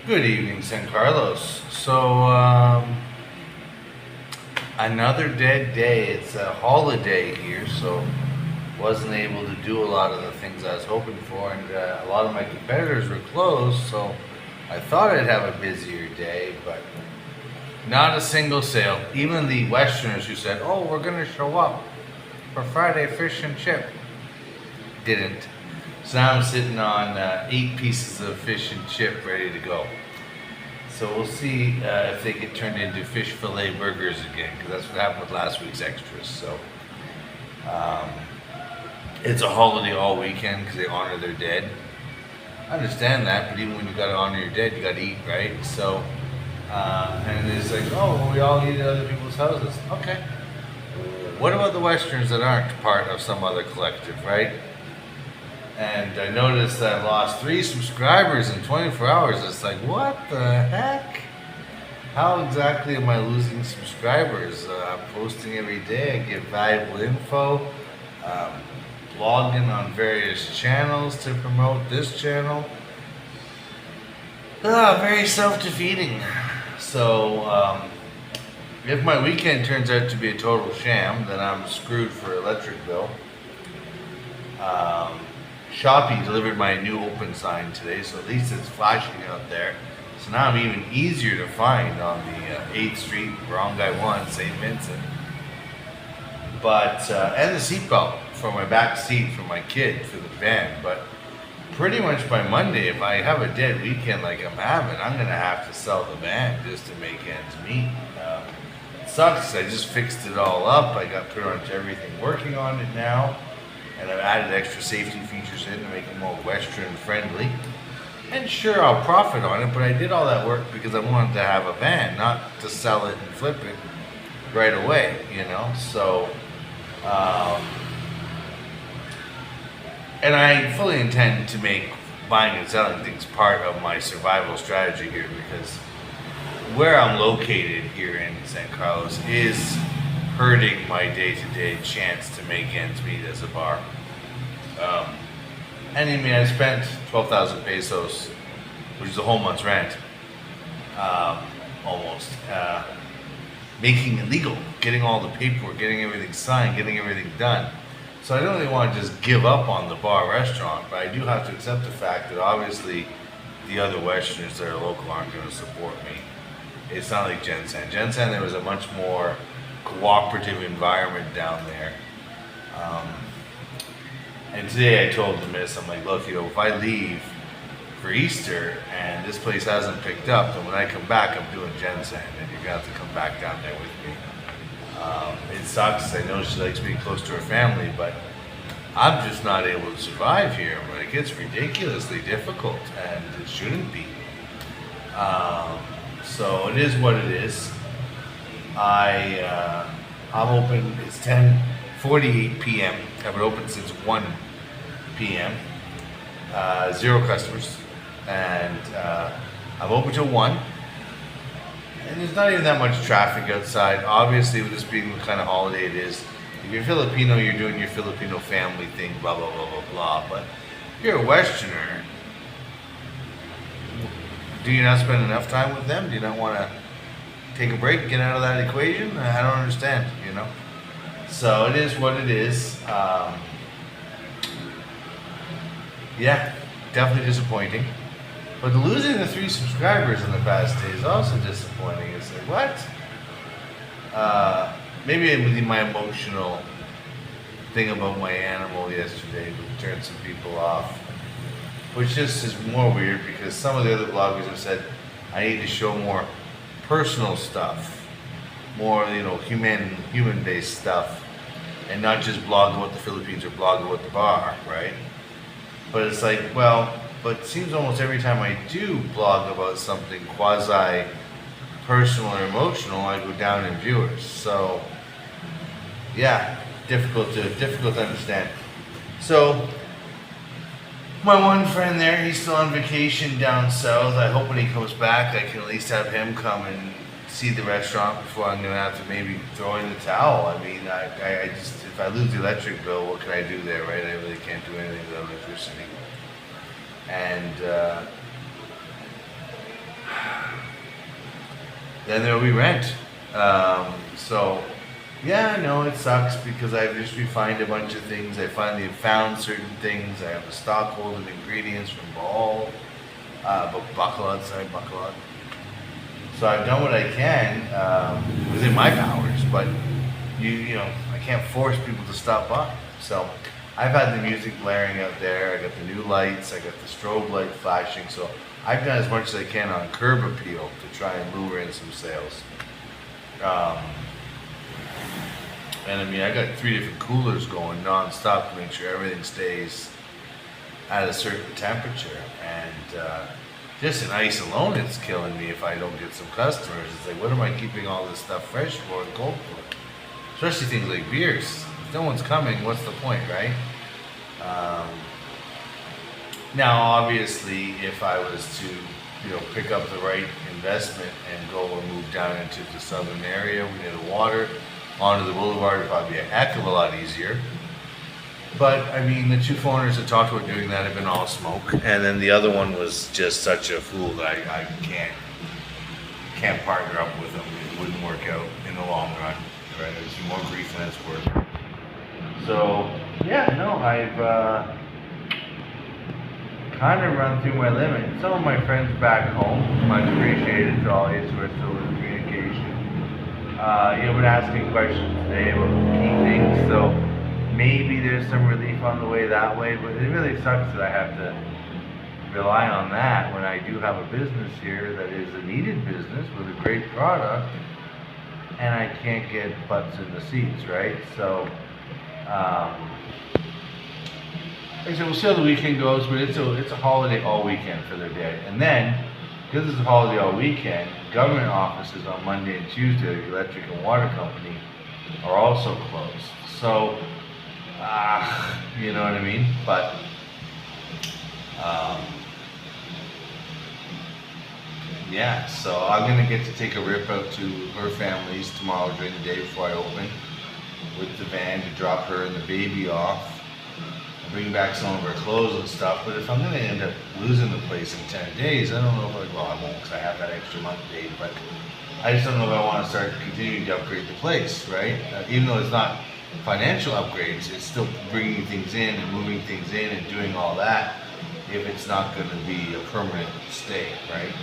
Good evening, San Carlos. Another dead day. It's a holiday here, so wasn't able to do a lot of the things I was hoping for, and a lot of my competitors were closed, so I thought I'd have a busier day, but not a single sale. Even the Westerners who said, "Oh, we're gonna show up for Friday fish and chip," didn't. So now I'm sitting on 8 pieces of fish and chip ready to go. So we'll see if they get turned into fish fillet burgers again, because that's what happened with last week's extras. So um, it's a holiday all weekend because they honor their dead. I understand that, but even when you got to honor your dead, you got to eat, right? So and it's like, oh, well, we all eat at other people's houses. Okay. What about the Westerners that aren't part of some other collective, right? And I noticed that I lost 3 subscribers in 24 hours. It's like, what the heck? How exactly am I losing subscribers? I'm posting every day. I give valuable info. Blogging on various channels to promote this channel. Very self-defeating. So, if my weekend turns out to be a total sham, then I'm screwed for electric bill. Shopee delivered my new open sign today, so at least it's flashing out there. So now I'm even easier to find on the 8th Street, wrong guy 1, St. Vincent. But, and the seatbelt for my back seat for my kid for the van. But pretty much by Monday, if I have a dead weekend like I'm having, I'm going to have to sell the van just to make ends meet. It sucks, I just fixed it all up. I got pretty much everything working on it now. And I've added extra safety features in to make it more Western friendly. And sure, I'll profit on it, but I did all that work because I wanted to have a van, not to sell it and flip it right away, you know? So, and I fully intend to make buying and selling things part of my survival strategy here, because where I'm located here in San Carlos is hurting my day-to-day chance to make ends meet as a bar. And I mean, I spent 12,000 pesos, which is a whole month's rent, almost, making it legal, getting all the paperwork, getting everything signed, getting everything done. So I don't really want to just give up on the bar restaurant, but I do have to accept the fact that obviously the other Westerners that are local aren't going to support me. It's not like Gensan. Gensan, there was a much more cooperative environment down there. And today I told the miss, I'm like, look, if I leave for Easter and this place hasn't picked up, then when I come back, I'm doing Gensan, and you're gonna have to come back down there with me. It sucks. I know she likes being close to her family, but I'm just not able to survive here. But it gets ridiculously difficult, and it shouldn't be. So it is what it is. I'm open. It's 10:48 p.m. I've been open since 1 p.m. 0 customers, and I'm open till 1. And there's not even that much traffic outside. Obviously, with this being the kind of holiday it is, if you're Filipino, you're doing your Filipino family thing, blah blah blah blah blah. But if you're a Westerner, do you not spend enough time with them? Do you not want to take a break and get out of that equation? I don't understand, you know? So it is what it is. Yeah, definitely disappointing. But losing the 3 subscribers in the past day is also disappointing. It's like, what? Maybe with my emotional thing about my animal yesterday turned some people off. Which just is more weird because some of the other bloggers have said I need to show more personal stuff, more human-based stuff, and not just blog about the Philippines or blog about the bar, right? But it's like, well, but it seems almost every time I do blog about something quasi-personal or emotional, I go down in viewers. So, yeah, difficult to understand. So, my one friend there, he's still on vacation down south. I hope when he comes back, I can at least have him come and see the restaurant before I'm going to have to maybe throw in the towel. I mean, I just, if I lose the electric bill, what can I do there, right? I really can't do anything without electricity. And then there'll be rent. So yeah, I know it sucks because I've just refined a bunch of things. I finally have found certain things. I have a stockhold of ingredients from Baal, but Bacalat, sorry, Bacalat. So I've done what I can within my powers, but you know, I can't force people to stop by. So I've had the music blaring out there. I got the new lights. I got the strobe light flashing. So I've done as much as I can on curb appeal to try and lure in some sales. And I mean, I got 3 different coolers going non-stop to make sure everything stays at a certain temperature. And just in ice alone, it's killing me if I don't get some customers. It's like, what am I keeping all this stuff fresh for and cold for? Especially things like beers. If no one's coming, what's the point, right? Now, obviously, if I was to, you know, pick up the right investment and go and move down into the southern area, we near the water, onto the boulevard, would probably be a heck of a lot easier. But I mean, the 2 foreigners that talked about doing that have been all smoke, and then the other one was just such a fool that I can't partner up with him. It wouldn't work out in the long run. Right? There's more grief than it's worth. So yeah, no, I've kind of run through my limit. Some of my friends back home, much appreciated to all you who are still in communication. You've been asking questions today about key things, so maybe there's some relief on the way that way, but it really sucks that I have to rely on that when I do have a business here that is a needed business with a great product, and I can't get butts in the seats, right? So, like I said, we'll see how the weekend goes, but it's a holiday all weekend for their day. And then, because it's a holiday all weekend, government offices on Monday and Tuesday, the electric and water company, are also closed. So, you know what I mean? But, yeah, so I'm going to get to take a rip out to her family's tomorrow during the day before I open with the van to drop her and the baby off. Bring back some of her clothes and stuff, but if I'm going to end up losing the place in 10 days, I don't know if well, I won't because I have that extra month paid, but I just don't know if I want to start continuing to upgrade the place, right? Even though it's not financial upgrades, it's still bringing things in and moving things in and doing all that if it's not going to be a permanent stay, right?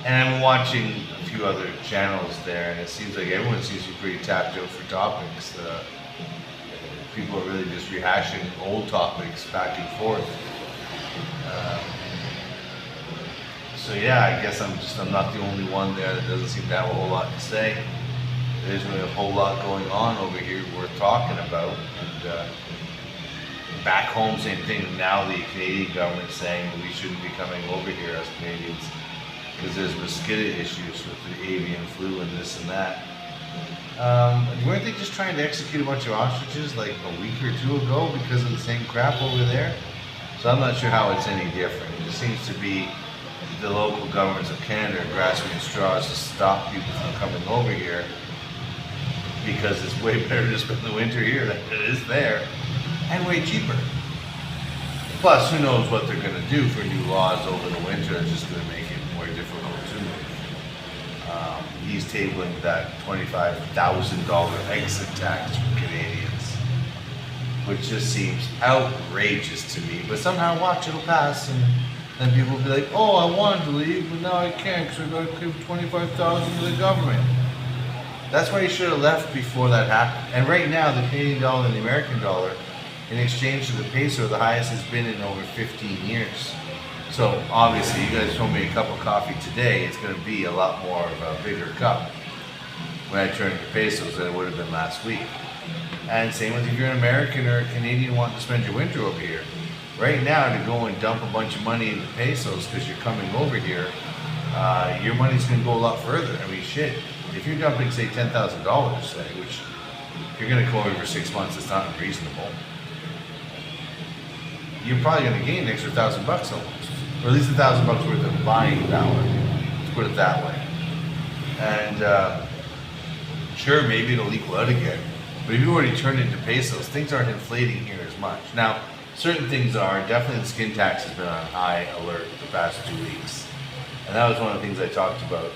And I'm watching a few other channels there, and it seems like everyone seems to be pretty tapped out for topics. People are really just rehashing old topics back and forth. So yeah, I guess I'm not the only one there that doesn't seem to have a whole lot to say. There isn't really a whole lot going on over here worth talking about. And back home, same thing. Now the Canadian government's saying we shouldn't be coming over here as Canadians because there's mosquito issues with the avian flu and this and that. Weren't they just trying to execute a bunch of ostriches like a week or 2 ago because of the same crap over there? So I'm not sure how it's any different. It just seems to be the local governments of Canada are grasping at straws to stop people from coming over here because it's way better to spend the winter here than it is there, and way cheaper. Plus, who knows what they're going to do for new laws over the winter. It's just going to make it more difficult to move. He's tabling that $25,000 exit tax for Canadians, which just seems outrageous to me. But somehow, watch, it'll pass, and then people will be like, oh, I wanted to leave, but now I can't because I got to give $25,000 to the government. That's why you should have left before that happened. And right now, the Canadian dollar and the American dollar, in exchange to the peso, the highest it's been in over 15 years. So obviously, you guys told me a cup of coffee today, it's going to be a lot more of a bigger cup when I turn into pesos than it would have been last week. And same with if you're an American or a Canadian wanting to spend your winter over here. Right now, to go and dump a bunch of money into pesos because you're coming over here, your money's going to go a lot further. I mean, shit. If you're dumping, say, $10,000, say, which if you're going to come over for 6 months, it's not unreasonable. You're probably going to gain an extra $1,000 almost, or at least $1,000 worth of buying power. Let's put it that way. And sure, maybe it'll equal out again. But if you already turned into pesos, things aren't inflating here as much. Now, certain things are. Definitely the skin tax has been on high alert the past 2 weeks. And that was one of the things I talked about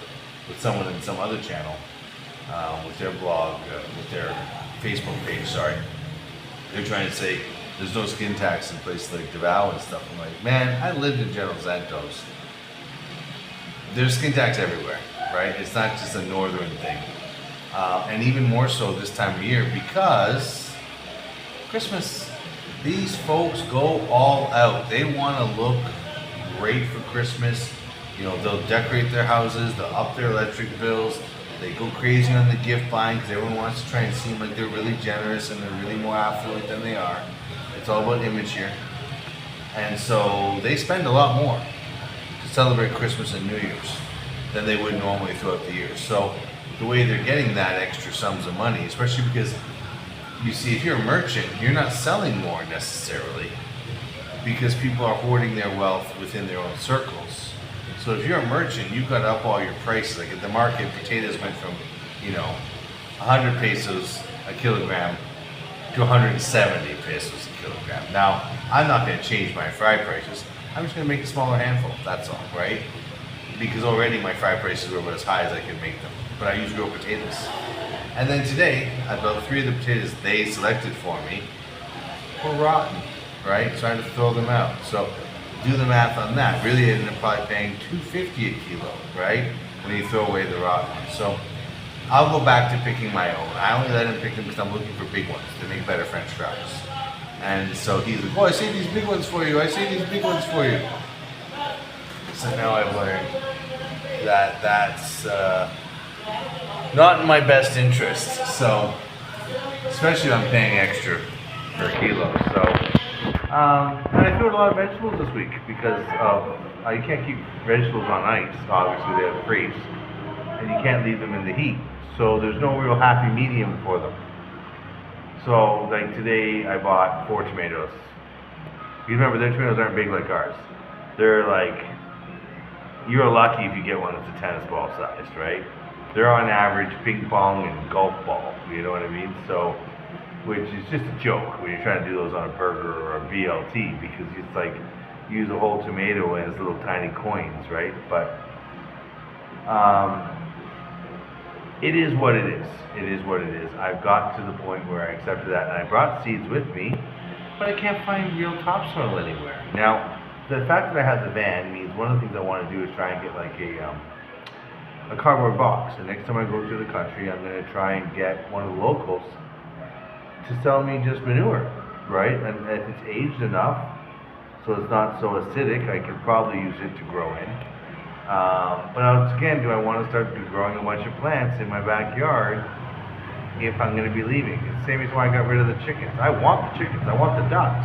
with someone in some other channel, with their blog, with their Facebook page, sorry. They're trying to say there's no skin tax in places like Davao and stuff. I'm like, man, I lived in General Santos. There's skin tax everywhere, right? It's not just a northern thing. And even more so this time of year because Christmas, these folks go all out. They want to look great for Christmas. You know, they'll decorate their houses, they'll up their electric bills, they go crazy on the gift buying because everyone wants to try and seem like they're really generous and they're really more affluent than they are. It's all about image here. And so they spend a lot more to celebrate Christmas and New Year's than they would normally throughout the year. So the way they're getting that extra sums of money, especially because you see, if you're a merchant, you're not selling more necessarily because people are hoarding their wealth within their own circles. So if you're a merchant, you've got to up all your prices. Like at the market, potatoes went from, 100 pesos a kilogram to 170 pesos a kilogram. Now, I'm not going to change my fry prices. I'm just going to make a smaller handful, that's all, right? Because already my fry prices were about as high as I could make them. But I use real potatoes. And then today, about 3 of the potatoes they selected for me were rotten, right? So I had to throw them out. So do the math on that. Really, I ended up probably paying $2.50 a kilo, right? When you throw away the rotten ones. So I'll go back to picking my own. I only let him pick them because I'm looking for big ones to make better French fries. And so he's like, oh, I see these big ones for you. I see these big ones for you. So now I've learned that that's not in my best interest. So, especially if I'm paying extra per kilo. So, and I threw a lot of vegetables this week because of, you can't keep vegetables on ice. Obviously, they have freeze. And you can't leave them in the heat. So there's no real happy medium for them. So, like today, I bought 4 tomatoes. You remember, their tomatoes aren't big like ours. They're like, you're lucky if you get one that's a tennis ball sized, right? They're on average ping pong and golf ball, you know what I mean? So, which is just a joke when you're trying to do those on a burger or a BLT, because it's like, you use a whole tomato and it's little tiny coins, right? But, it is what it is. It is what it is. I've got to the point where I accepted that, and I brought seeds with me, but I can't find real topsoil anywhere. Now, the fact that I have the van means one of the things I want to do is try and get like a cardboard box. And next time I go to the country, I'm going to try and get one of the locals to sell me just manure, right? And if it's aged enough, so it's not so acidic, I could probably use it to grow in. But once again, do I want to start growing a bunch of plants in my backyard if I'm going to be leaving? It's the same reason why I got rid of the chickens. I want the chickens, I want the ducks,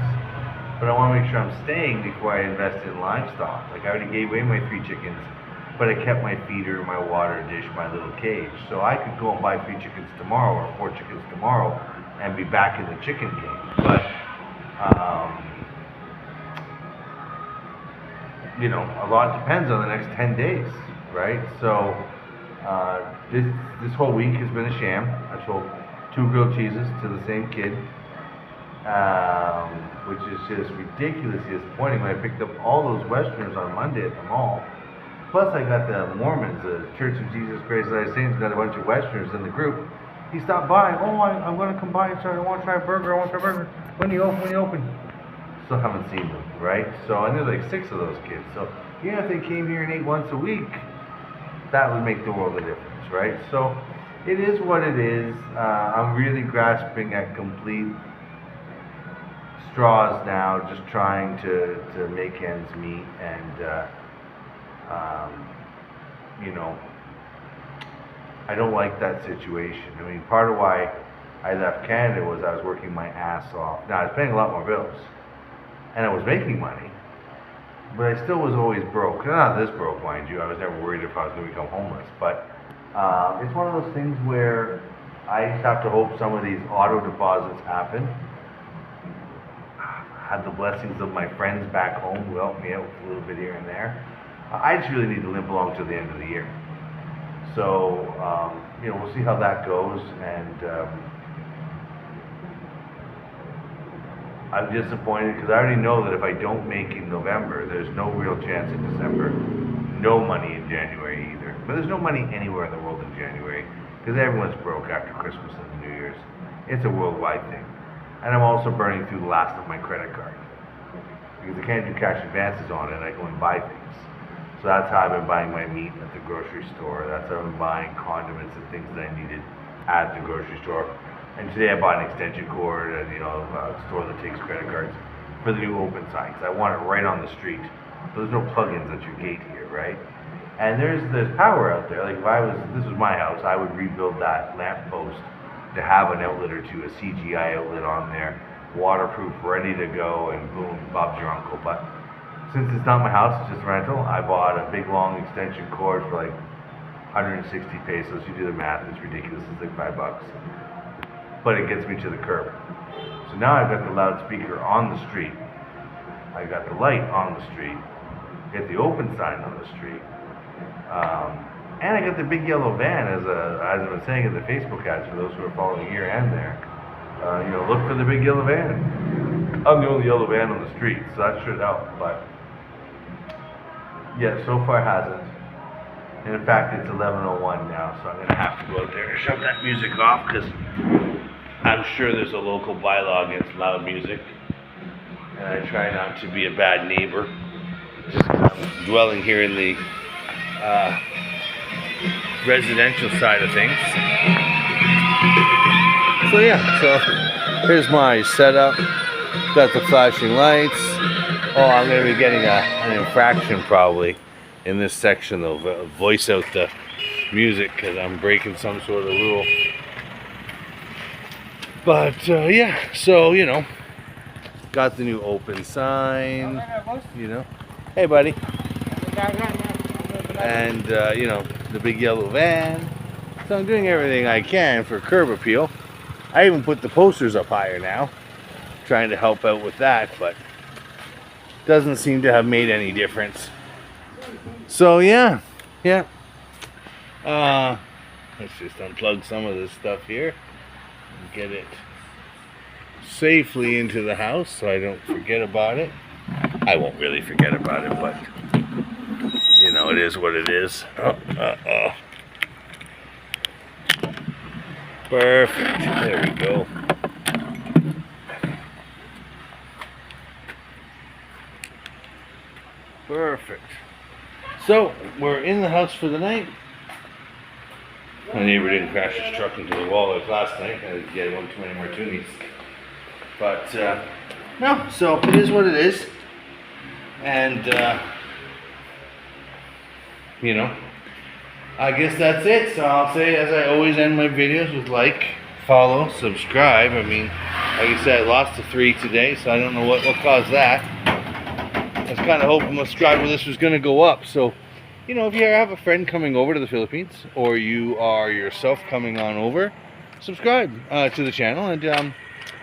but I want to make sure I'm staying before I invest in livestock. Like I already gave away my 3 chickens, but I kept my feeder, my water dish, my little cage. So I could go and buy 3 chickens tomorrow or 4 chickens tomorrow and be back in the chicken game. But, a lot depends on the next 10 days, right? So this whole week has been a sham. I sold 2 grilled cheeses to the same kid, which is just ridiculously disappointing when I picked up all those Westerners on Monday at the mall. Plus I got the Mormons, the Church of Jesus Christ of Latter-day Saints, got a bunch of Westerners in the group. He stopped by. Oh, I'm going to come by and start. I want to try a burger. When you open? Still haven't seen them, right? So, and there's like 6 of those kids. So, even if they came here and ate once a week, that would make the world a difference, right? So, it is what it is. I'm really grasping at complete straws now, just trying to make ends meet, and I don't like that situation. I mean, part of why I left Canada was I was working my ass off. Now, I was paying a lot more bills, and I was making money, but I still was always broke. Not this broke, mind you. I was never worried if I was going to become homeless, but it's one of those things where I just have to hope some of these auto deposits happen. I had the blessings of my friends back home who helped me out a little bit here and there. I just really need to limp along to the end of the year. So, we'll see how that goes, and I'm disappointed because I already know that if I don't make in November, there's no real chance in December. No money in January either. But there's no money anywhere in the world in January because everyone's broke after Christmas and New Year's. It's a worldwide thing. And I'm also burning through the last of my credit card because I can't do cash advances on it. I go and buy things. So that's how I've been buying my meat at the grocery store. That's how I've been buying condiments and things that I needed at the grocery store. And today I bought an extension cord at a store that takes credit cards for the new open sign because I want it right on the street. So there's no plugins at your gate here, right? And there's power out there. Like if this was my house, I would rebuild that lamp post to have an outlet or two, a CGI outlet on there, waterproof, ready to go, and boom, Bob's your uncle. But since it's not my house, it's just a rental, I bought a big long extension cord for like 160 pesos. You do the math, it's ridiculous. It's like $5. But it gets me to the curb. So now I've got the loudspeaker on the street. I got the light on the street. Get the open sign on the street. And I got the big yellow van, as I've been saying in the Facebook ads for those who are following here and there. Look for the big yellow van. I'm the only yellow van on the street, so that should help. But yeah, so far hasn't. And in fact, it's 11:01 now, so I'm gonna have to go out there and shut that music off because I'm sure there's a local bylaw against loud music, and I try not to be a bad neighbor. Just dwelling here in the residential side of things. So yeah, so here's my setup. Got the flashing lights. Oh, I'm going to be getting an infraction probably in this section though. Voice out the music because I'm breaking some sort of rule. But yeah, so got the new open sign. Hey buddy. And the big yellow van. So I'm doing everything I can for curb appeal. I even put the posters up higher now, trying to help out with that, but doesn't seem to have made any difference. So yeah. Let's just unplug some of this stuff here and get it safely into the house so I don't forget about it. I won't really forget about it, but it is what it is. Perfect. There we go. Perfect. So, we're in the house for the night. My neighbor didn't crash his truck into the wall like last night. I didn't get one too many martinis. But, no, so it is what it is. And, I guess that's it. So I'll say, as I always end my videos, with like, follow, subscribe. I mean, like I said, I lost to 3 today, so I don't know what caused that. I was kind of hoping my subscriber list was going to go up. So, if you have a friend coming over to the Philippines, or you are yourself coming on over, subscribe to the channel. And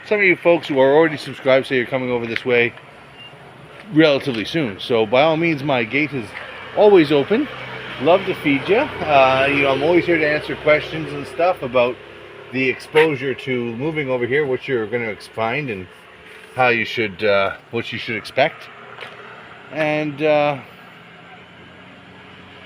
some of you folks who are already subscribed say you're coming over this way relatively soon. So by all means, my gate is always open. Love to feed you. I'm always here to answer questions and stuff about the exposure to moving over here, what you're going to find, and how you should, what you should expect. And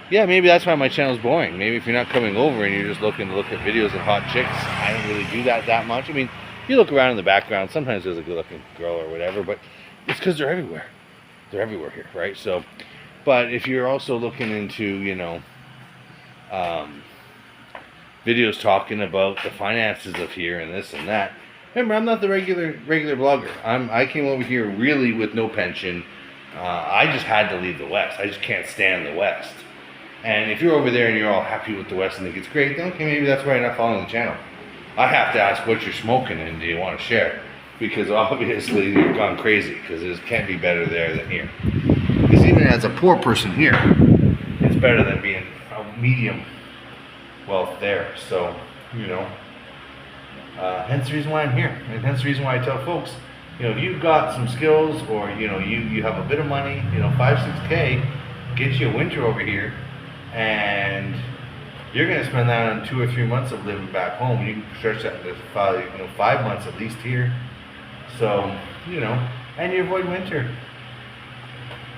yeah, maybe that's why my channel's boring. Maybe if you're not coming over and you're just looking to look at videos of hot chicks, I don't really do that much. I mean, you look around in the background, sometimes there's a good-looking girl or whatever, but it's because they're everywhere. They're everywhere here, right? So, but if you're also looking into, videos talking about the finances of here and this and that, remember, I'm not the regular blogger. I came over here really with no pension. I just had to leave the West. I just can't stand the West. And if you're over there and you're all happy with the West and think it's great, then okay, maybe that's why you're not following the channel. I have to ask what you're smoking and do you want to share? Because obviously you've gone crazy, because it can't be better there than here. Because even as a poor person here, it's better than being a medium wealth there. So, hence the reason why I'm here. And hence the reason why I tell folks, if you've got some skills, or you have a bit of money, 5-6K, get you a winter over here, and you're going to spend that on 2 or 3 months of living back home. You can stretch that to 5 months at least here. So you know, and you avoid winter.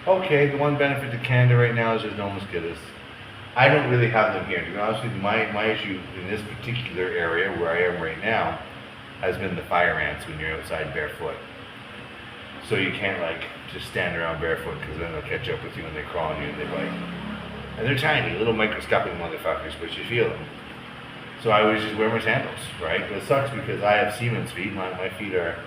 Okay, the one benefit to Canada right now is there's no mosquitoes. I don't really have them here. To be honest with you, my issue in this particular area where I am right now has been the fire ants when you're outside barefoot. So you can't like just stand around barefoot because then they'll catch up with you and they crawl on you and they bite. And they're tiny, little microscopic motherfuckers, but you feel them. So I always just wear my sandals, right? But it sucks because I have seaman's feet. My feet are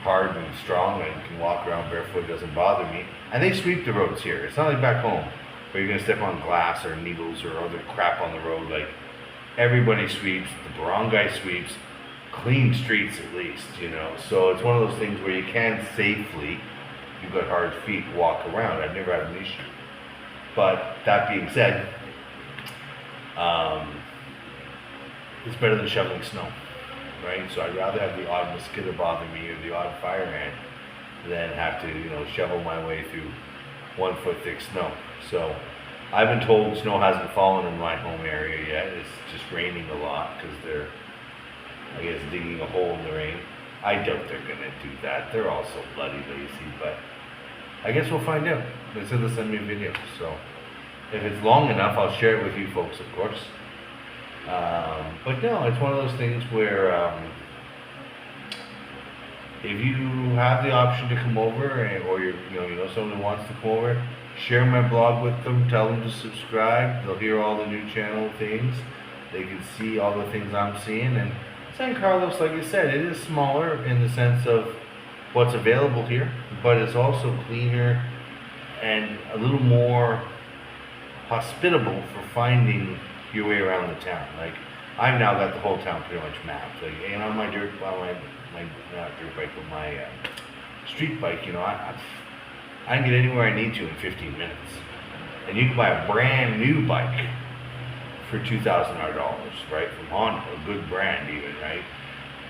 hard and strong and can walk around barefoot. It doesn't bother me. And they sweep the roads here. It's not like back home where you're going to step on glass or needles or other crap on the road. Like everybody sweeps. The barangay sweeps. Clean streets at least, you know. So it's one of those things where you can safely, you've got hard feet, walk around. I've never had an issue. But that being said, it's better than shoveling snow, right? So I'd rather have the odd mosquito bother me or the odd fire ant than have to, you know, shovel my way through 1 foot thick snow. So I've been told snow hasn't fallen in my home area yet. It's just raining a lot because they're, I guess, digging a hole in the rain. I doubt they're gonna do that. They're all so bloody lazy, but I guess we'll find out. They said they'll send me a video, so if it's long enough, I'll share it with you folks, of course. But no, it's one of those things where if you have the option to come over, or you know someone who wants to come over, share my blog with them. Tell them to subscribe. They'll hear all the new channel things. They can see all the things I'm seeing. And San Carlos, like I said, it is smaller in the sense of what's available here, but it's also cleaner and a little more hospitable for finding your way around the town. Like I've now got the whole town pretty much mapped. Like, and on my dirt, well, my not dirt bike, but my street bike, you know, I can get anywhere I need to in 15 minutes. And you can buy a brand new bike for $2,000, right, from Honda, a good brand even, right?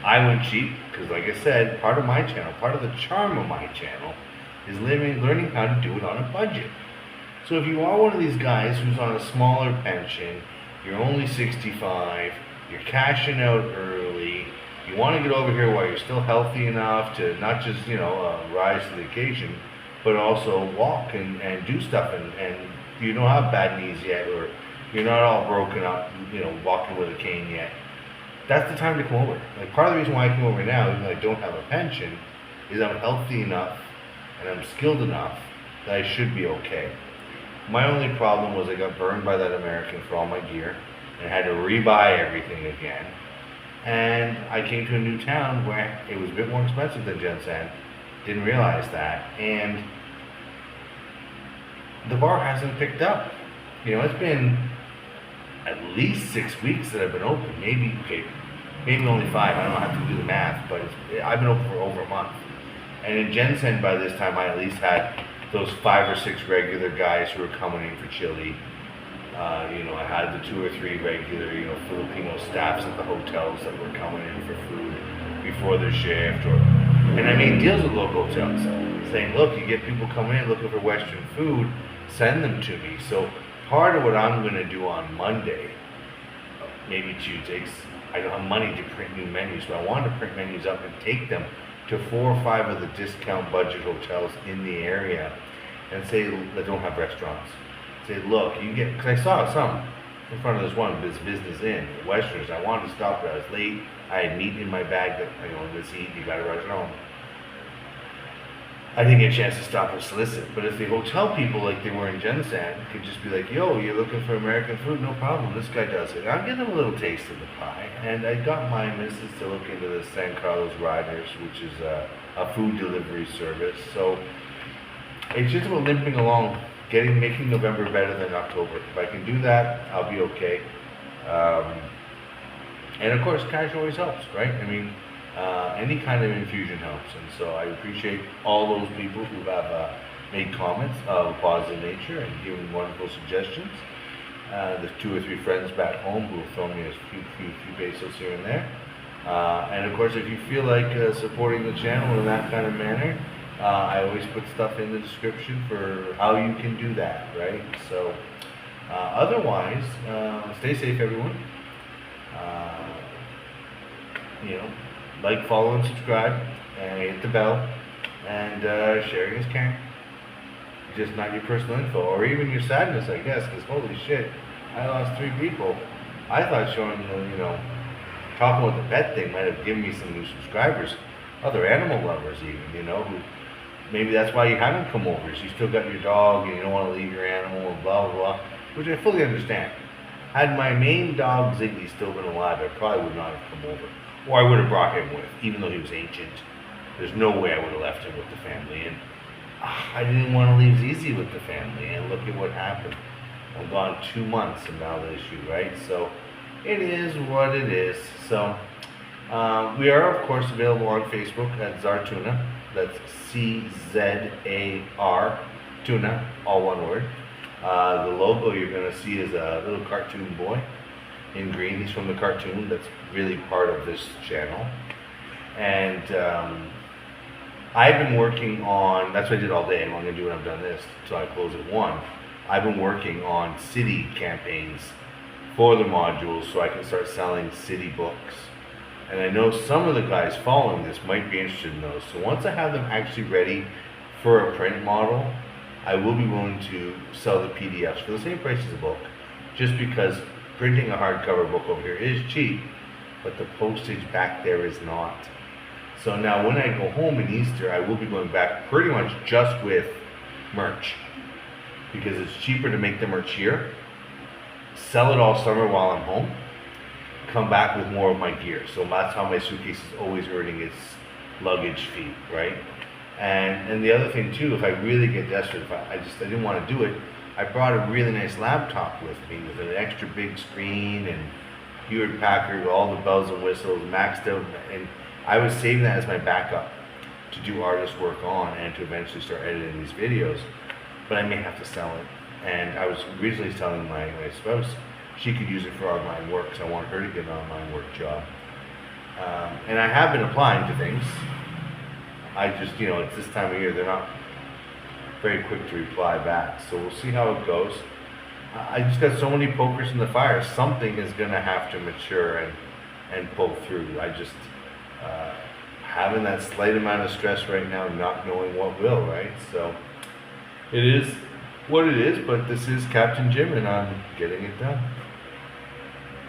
I went cheap because, like I said, part of my channel, part of the charm of my channel is learning how to do it on a budget. So if you are one of these guys who's on a smaller pension, you're only 65, you're cashing out early, you want to get over here while you're still healthy enough to not just, you know, rise to the occasion, but also walk and do stuff, and you don't have bad knees yet, or you're not all broken up, you know, walking with a cane yet, that's the time to come over. Like part of the reason why I come over now, even though I don't have a pension, is I'm healthy enough and I'm skilled enough that I should be okay. My only problem was I got burned by that American for all my gear and had to rebuy everything again. And I came to a new town where it was a bit more expensive than Jensen. Didn't realize that. And the bar hasn't picked up. You know, it's been at least 6 weeks that I've been open. Maybe only 5. I don't have to do the math, but I've been open for over a month. And in Jensen, by this time, I at least had those 5 or 6 regular guys who were coming in for chili. You know, I had the 2 or 3 regular, you know, Filipino staffs at the hotels that were coming in for food before their shift. And I made deals with local hotels saying, look, you get people coming in looking for Western food, send them to me. So part of what I'm going to do on Monday, maybe Tuesday, I don't have money to print new menus, but I want to print menus up and take them to 4 or 5 of the discount budget hotels in the area and say that don't have restaurants. Say, look, you get, because I saw some in front of this one, Business Inn, Westerners. I wanted to stop, but I was late. I had meat in my bag that, you know, let's eat, you got to rush home. I didn't get a chance to stop and solicit, but if the hotel people, like they were in Jensen, could just be like, yo, you're looking for American food? No problem, this guy does it. I'll give them a little taste of the pie. And I got my missus to look into the San Carlos Riders, which is a food delivery service. So it's just about limping along, making November better than October. If I can do that, I'll be okay. And of course, cash always helps, right? I mean, any kind of infusion helps, and so I appreciate all those people who have made comments of a positive nature and given wonderful suggestions. The 2 or 3 friends back home who have thrown me a few pesos here and there. And of course, if you feel like supporting the channel in that kind of manner, I always put stuff in the description for how you can do that, right? So otherwise, stay safe, everyone. You know, like, follow, and subscribe, and hit the bell. and sharing is caring. Just not your personal info, or even your sadness, I guess, because holy shit, I lost 3 people. I thought showing talking about the pet thing might have given me some new subscribers, other animal lovers even, who maybe that's why you haven't come over. Is you still got your dog and you don't want to leave your animal and blah blah blah, which I fully understand. Had my main dog Ziggy still been alive, I probably would not have come over, or I would have brought him with, even though he was ancient. There's no way I would have left him with the family, and I didn't want to leave Zizi with the family. And look at what happened. I'm gone 2 months, and now the issue, right? So it is what it is. So we are, of course, available on Facebook at Zartuna. That's CZAR Tuna, all one word. The logo you're going to see is a little cartoon boy in green. He's from the cartoon. That's really part of this channel. And I've been working on, that's what I did all day. I'm going to do when I'm done this until I close at 1. I've been working on city campaigns for the modules so I can start selling city books. And I know some of the guys following this might be interested in those. So once I have them actually ready for a print model, I will be willing to sell the PDFs for the same price as a book, just because printing a hardcover book over here is cheap, but the postage back there is not. So now when I go home in Easter, I will be going back pretty much just with merch, because it's cheaper to make the merch here, sell it all summer while I'm home, come back with more of my gear. So that's how my suitcase is always earning its luggage fee, right? And the other thing too, if I really get desperate, if I didn't want to do it, I brought a really nice laptop with me with an extra big screen and Hewlett Packard with all the bells and whistles maxed out, and I was saving that as my backup to do artist work on and to eventually start editing these videos. But I may have to sell it. And I was originally telling my spouse she could use it for online work, so I want her to get an online work job. And I have been applying to things. I just, it's this time of year, they're not very quick to reply back. So we'll see how it goes. I just got so many pokers in the fire. Something is going to have to mature and pull through. I just, having that slight amount of stress right now, not knowing what will, right? So it is what it is, but this is Captain Jim, and I'm getting it done.